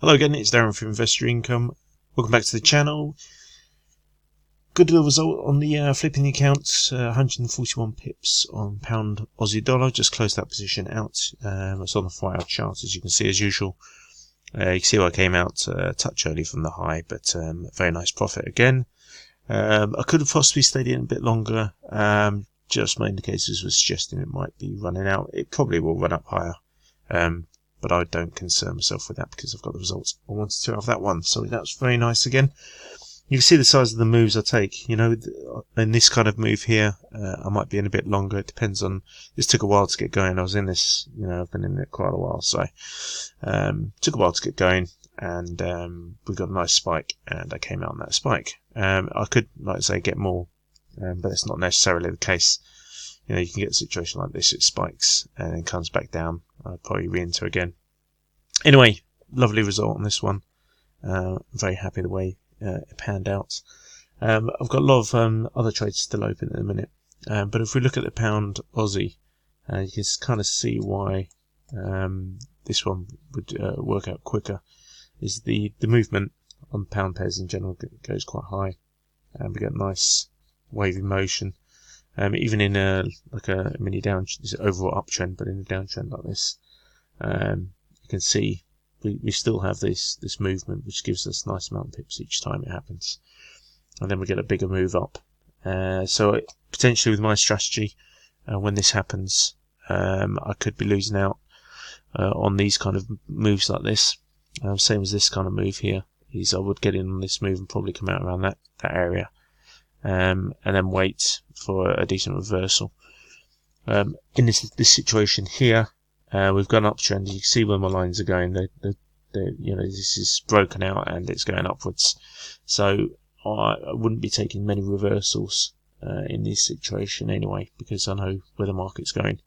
Hello again, it's Darren from Invest Your Income. Welcome back to the channel. Good little result on the flipping the account, 141 pips on pound Aussie dollar. Just closed that position out. It's on the 4-hour chart, as you can see, as usual. You can see I came out a touch early from the high, but very nice profit again. I could have possibly stayed in a bit longer. Just my indicators were suggesting it might be running out. It probably will run up higher. But I don't concern myself with that because I've got the results I wanted to have that one. So that was very nice again. You can see the size of the moves I take. You know, in this kind of move here, I might be in a bit longer. It depends on. This took a while to get going. I was in this, I've been in it quite a while, so took a while to get going, and we got a nice spike, and I came out on that spike. I could, like I say, get more, but it's not necessarily the case. You can get a situation like this, it spikes and then comes back down. I'll probably re-enter again. Anyway, lovely result on this one. Very happy the way it panned out. I've got a lot of other trades still open at the minute. But if we look at the pound Aussie, you can kind of see why this one would work out quicker. Is the movement on pound pairs in general goes quite high. And we get a nice wavy motion. Even in a mini downtrend, this overall uptrend, but in a downtrend like this, you can see we still have this movement, which gives us a nice amount of pips each time it happens, and then we get a bigger move up. So potentially with my strategy, when this happens, I could be losing out on these kind of moves like this. Same as this kind of move here, is I would get in on this move and probably come out around that area. And then wait for a decent reversal. In this situation here, we've got an uptrend. You can see where my lines are going. This is broken out and it's going upwards. So I wouldn't be taking many reversals in this situation anyway, because I know where the market's going.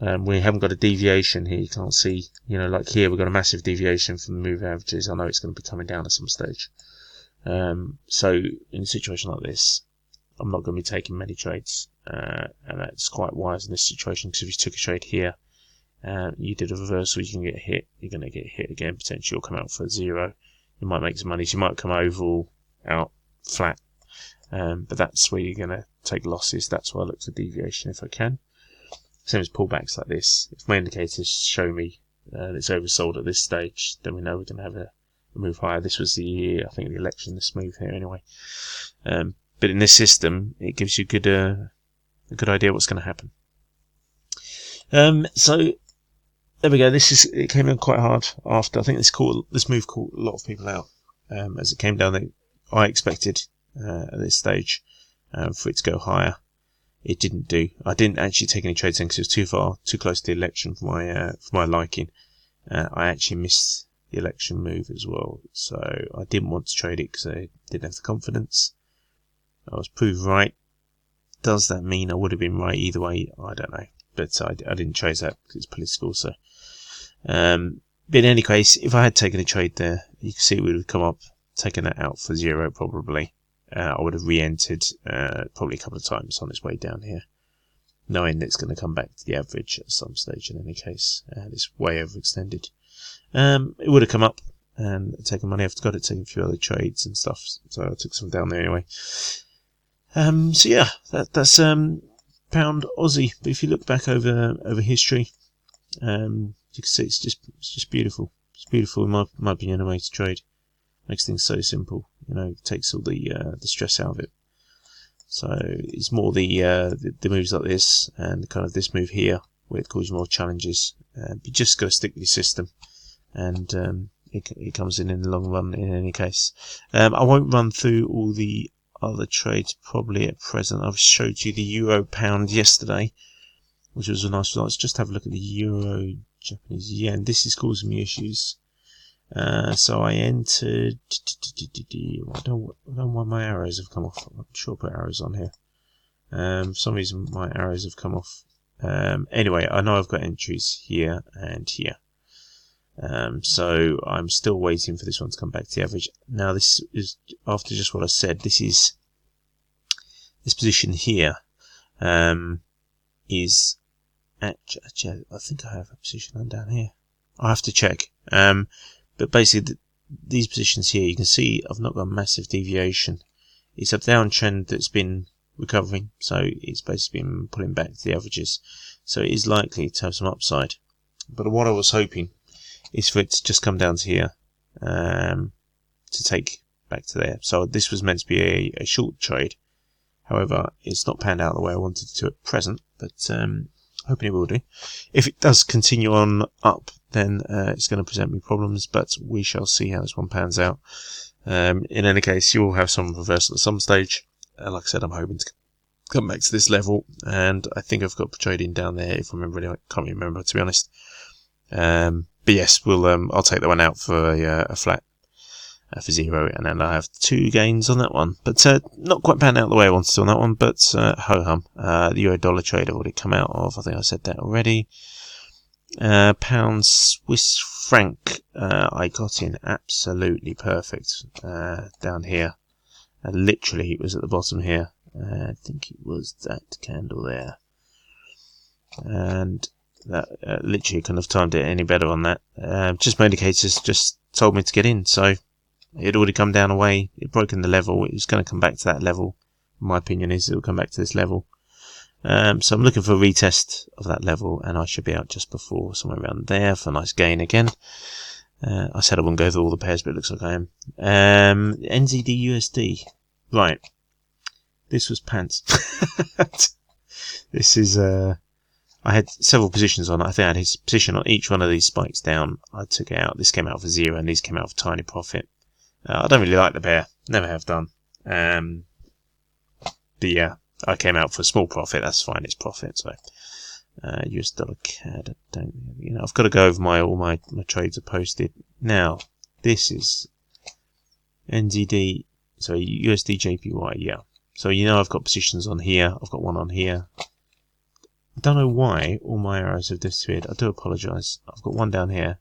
We haven't got a deviation here. You can't see, like here we've got a massive deviation from the move averages. I know it's going to be coming down at some stage. So in a situation like this, I'm not going to be taking many trades, and that's quite wise in this situation, because if you took a trade here, you did a reversal, you can get hit, you're going to get hit again, potentially you'll come out for 0, you might make some money, so you might come overall out flat, but that's where you're going to take losses. That's why I look for deviation if I can. Same as pullbacks like this. If my indicators show me that it's oversold at this stage, then we know we're going to have a move higher. This was the election, this move here anyway. But in this system, it gives you a good idea what's going to happen. So there we go. It came in quite hard after. I think this move caught a lot of people out as it came down. I expected at this stage for it to go higher. It didn't do. I didn't actually take any trades in because it was too close to the election for my liking. I actually missed the election move as well, so I didn't want to trade it because I didn't have the confidence. I was proved right. Does that mean I would have been right either way? I don't know, but I didn't trade that because it's political. So, but in any case, if I had taken a trade there, you can see it would have come up, taken that out for 0 probably. I would have re-entered probably a couple of times on its way down here, knowing that it's going to come back to the average at some stage. In any case, it's way overextended. It would have come up and taken money. I've got to take a few other trades and stuff, so I took some down there anyway. So yeah, that's pound Aussie. But if you look back over history, you can see it's just beautiful. It's beautiful in my opinion, a way to trade. Makes things so simple. It takes all the stress out of it. So it's more the moves like this and kind of this move here where it causes more challenges. You just got to stick with your system, and it comes in the long run in any case. I won't run through all the other trades probably at present. I've showed you the euro pound yesterday, which was a nice result. Let's just have a look at the euro Japanese yen. This is causing me issues. So I entered. I don't know why my arrows have come off. I'm sure I put arrows on here. For some reason my arrows have come off. Anyway, I know I've got entries here and here. So I'm still waiting for this one to come back to the average. Now this is after just what I said. This position here is actually I think I have a position on down here. I have to check. But basically, these positions here, you can see I've not got a massive deviation. It's a downtrend that's been recovering, so it's basically been pulling back to the averages. So it is likely to have some upside. But what I was hoping is for it to just come down to here, to take back to there. So this was meant to be a short trade. However, it's not panned out the way I wanted it to at present, but hoping it will do. If it does continue on up, then it's going to present me problems, but we shall see how this one pans out. In any case, you will have some reversal at some stage. Like I said, I'm hoping to come back to this level, and I think I've got trading down there, if I remember. I can't remember, to be honest. But yes, I'll take that one out for a flat for 0, and then I have 2 gains on that one. But not quite panned out the way I wanted to on that one, but ho-hum. The euro-dollar trade I've already come out of. I think I said that already. Pound Swiss franc, I got in absolutely perfect down here. Literally, it was at the bottom here. I think it was that candle there. And that literally couldn't have timed it any better on that. Just my indicators just told me to get in, so it had already come down away. It had broken the level. It was going to come back to that level. My opinion is it will come back to this level. So I'm looking for a retest of that level, and I should be out just before, somewhere around there, for a nice gain again. I said I wouldn't go through all the pairs, but it looks like I am. NZD USD. Right. This was pants. This is, I had several positions on it. I think I had his position on each one of these spikes down. I took it out. This came out for 0, and these came out for tiny profit. I don't really like the pair. Never have done. But yeah, I came out for a small profit. That's fine. It's profit. So, US dollar CAD. I've got to go over all my trades are posted. Now, this is NZD, so USD JPY, yeah. So I've got positions on here. I've got one on here. I don't know why all my arrows have disappeared. I do apologise. I've got one down here.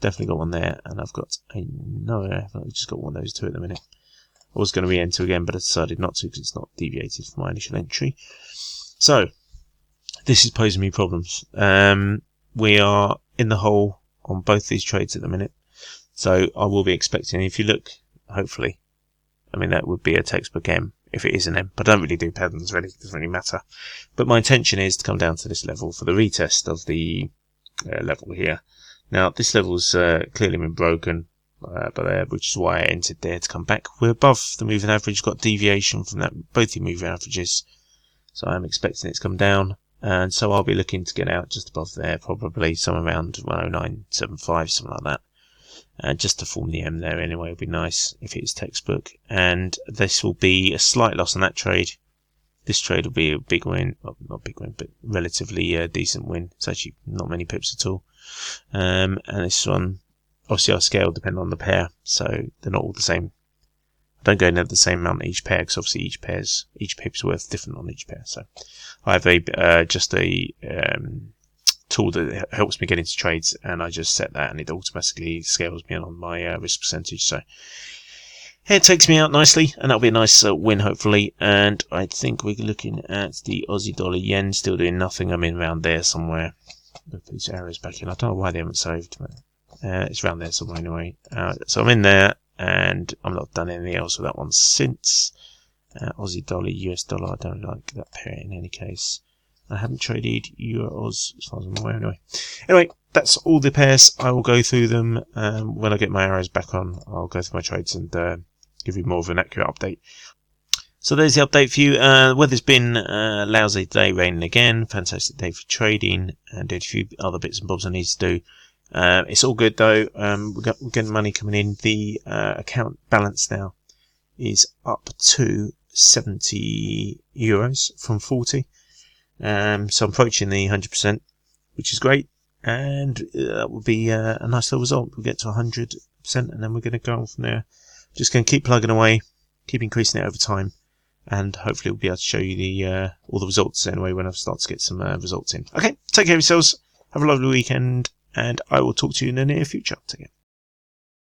Definitely got one there, and I've got I've just got one of those 2 at the minute. I was going to re-enter again, but I decided not to because it's not deviated from my initial entry. So, this is posing me problems. We are in the hole on both these trades at the minute. So, I will be expecting, if you look, hopefully, that would be a textbook M, if it is an M. But I don't really do patterns, really. It doesn't really matter. But my intention is to come down to this level for the retest of the level here. Now, this level's clearly been broken, which is why I entered there to come back. We're above the moving average, got deviation from that, both the moving averages. So I'm expecting it to come down, and so I'll be looking to get out just above there, probably somewhere around 109.75, something like that. Just to form the M there anyway would be nice if it is textbook. And this will be a slight loss on that trade. This trade will be a big win, well, not big win, but relatively decent win. It's actually not many pips at all. And this one, obviously I scale depending on the pair, so they're not all the same. I don't go in at the same amount each pair, because obviously each pip's worth different on each pair. So I have just a tool that helps me get into trades, and I just set that, and it automatically scales me on my risk percentage. So it takes me out nicely, and that'll be a nice win, hopefully. And I think we're looking at the Aussie dollar yen, still doing nothing. I'm in around there somewhere. Put these arrows back in. I don't know why they haven't saved, but it's around there somewhere anyway. So I'm in there, and I'm not done anything else with that one since. Aussie dollar, US dollar, I don't like that pair in any case. I haven't traded Euros as far as I'm aware anyway. Anyway, that's all the pairs. I will go through them when I get my arrows back on. I'll go through my trades and give you more of an accurate update. So there's the update for you. Weather's been lousy today, raining again. Fantastic day for trading, and did a few other bits and bobs I need to do. It's all good though. We're getting money coming in. The account balance now is up to 70 euros from 40. So I'm approaching the 100%, which is great, and that will be a nice little result. We'll get to 100%, and then we're going to go on from there. Just going to keep plugging away, keep increasing it over time, and hopefully we'll be able to show you the all the results anyway when I start to get some results in. Okay, take care of yourselves, have a lovely weekend, and I will talk to you in the near future. Take care.